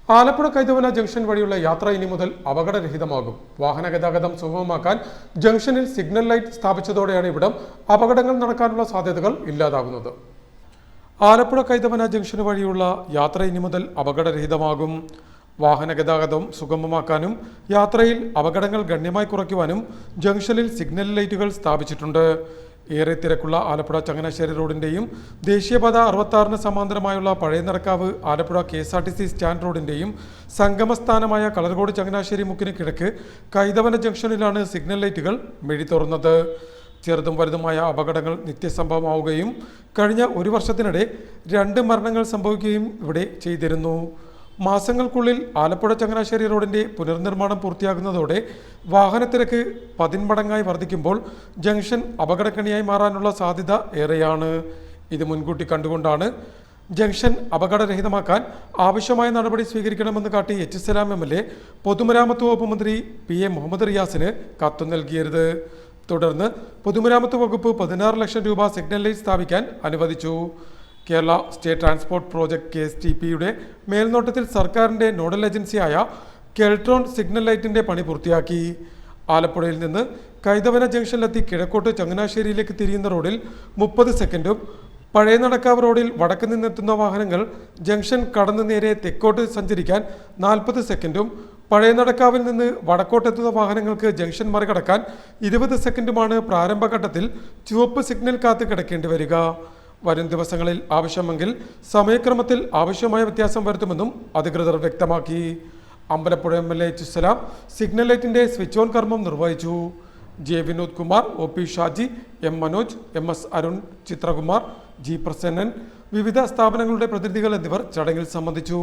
ആലപ്പുഴ കൈതവന junction വഴിയുള്ള യാത്ര ഇനി മുതൽ അപകടരഹിതമാകും. വാഹന ഗതാഗതം സുഗമമാക്കാൻ ജംഗ്ഷനിൽ സിഗ്നൽ ലൈറ്റ് സ്ഥാപിച്ചതോടെയാണ് ഇവിടം അപകടങ്ങൾ നടക്കാനുള്ള സാധ്യതകൾ ഇല്ലാതാകുന്നത്. ആലപ്പുഴ കൈതവന ജംഗ്ഷൻ വഴിയുള്ള യാത്ര ഇനി മുതൽ അപകടരഹിതമാകും. വാഹന ഗതാഗതം സുഗമമാക്കാനും യാത്രയിൽ അപകടങ്ങൾ ഗണ്യമായി കുറയ്ക്കുവാനും ജംഗ്ഷനിൽ സിഗ്നൽ ലൈറ്റുകൾ സ്ഥാപിച്ചിട്ടുണ്ട്. ഏറെ തിരക്കുള്ള ആലപ്പുഴ ചങ്ങനാശ്ശേരി റോഡിന്റെയും ദേശീയപാത 66 സമാന്തരമായുള്ള പഴയനടക്കാവ് ആലപ്പുഴ KSRTC സ്റ്റാൻഡ് റോഡിന്റെയും സംഗമസ്ഥാനമായ കളർകോട് ചങ്ങനാശ്ശേരി മുക്കിന് കിഴക്ക് കൈതവന ജംഗ്ഷനിലാണ് സിഗ്നൽ ലൈറ്റുകൾ മിഴി തുറന്നത്. ചെറുതും വലുതുമായ അപകടങ്ങൾ നിത്യസംഭവമാവുകയും കഴിഞ്ഞ ഒരു വർഷത്തിനിടെ 2 മരണങ്ങൾ സംഭവിക്കുകയും ഇവിടെ ചെയ്തിരുന്നു. മാസങ്ങൾക്കുള്ളിൽ ആലപ്പുഴ ചങ്ങനാശ്ശേരി റോഡിന്റെ പുനർനിർമ്മാണം പൂർത്തിയാകുന്നതോടെ വാഹനത്തിരക്ക് 10 മടങ്ങായി വർദ്ധിക്കുമ്പോൾ ജംഗ്ഷൻ അപകടക്കണിയായി മാറാനുള്ള സാധ്യത ഏറെയാണ്. ഇത് മുൻകൂട്ടി കണ്ടുകൊണ്ടാണ് ജംഗ്ഷൻ അപകടരഹിതമാക്കാൻ ആവശ്യമായ നടപടി സ്വീകരിക്കണമെന്ന് കാട്ടി H. സലാം MLA പൊതുമരാമത്ത് വകുപ്പ് മന്ത്രി PA മുഹമ്മദ് റിയാസിന് കത്ത് നൽകിയത്. തുടർന്ന് പൊതുമരാമത്ത് വകുപ്പ് 16 ലക്ഷം രൂപ സിഗ്നൽ ലൈറ്റ് സ്ഥാപിക്കാൻ അനുവദിച്ചു. കേരള സ്റ്റേറ്റ് ട്രാൻസ്പോർട്ട് പ്രോജക്ട് KSTPയുടെ മേൽനോട്ടത്തിൽ സർക്കാരിന്റെ നോഡൽ ഏജൻസിയായ കെൽട്രോൺ സിഗ്നൽ ലൈറ്റിന്റെ പണി പൂർത്തിയാക്കി. ആലപ്പുഴയിൽ നിന്ന് കൈതവന ജംഗ്ഷനിലെത്തി കിഴക്കോട്ട് ചങ്ങനാശ്ശേരിയിലേക്ക് തിരിയുന്ന റോഡിൽ 30 സെക്കൻഡും പഴയനടക്കാവ് റോഡിൽ വടക്ക് നിന്നെത്തുന്ന വാഹനങ്ങൾ ജംഗ്ഷൻ കടന്ന് നേരെ തെക്കോട്ട് സഞ്ചരിക്കാൻ 40 സെക്കൻഡും പഴയനടക്കാവിൽ നിന്ന് വടക്കോട്ടെത്തുന്ന വാഹനങ്ങൾക്ക് ജംഗ്ഷൻ മറികടക്കാൻ 20 സെക്കൻഡുമാണ് പ്രാരംഭഘട്ടത്തിൽ ചുവപ്പ് സിഗ്നൽ കാത്ത് കിടക്കേണ്ടി വരിക. വരും ദിവസങ്ങളിൽ ആവശ്യമെങ്കിൽ സമയക്രമത്തിൽ ആവശ്യമായ വ്യത്യാസം വരുത്തുമെന്നും അധികൃതർ വ്യക്തമാക്കി. Ambalappuzha MLA H. സലാം സിഗ്നൽ ലൈറ്റിന്റെ സ്വിച്ച് ഓൺ കർമ്മം നിർവഹിച്ചു. J. Vinod Kumar, OP Shaji, M. Manoj, MS Arun, Chithrakumar, G. Prasannan, വിവിധ സ്ഥാപനങ്ങളുടെ പ്രതിനിധികൾ എന്നിവർ ചടങ്ങിൽ സംബന്ധിച്ചു.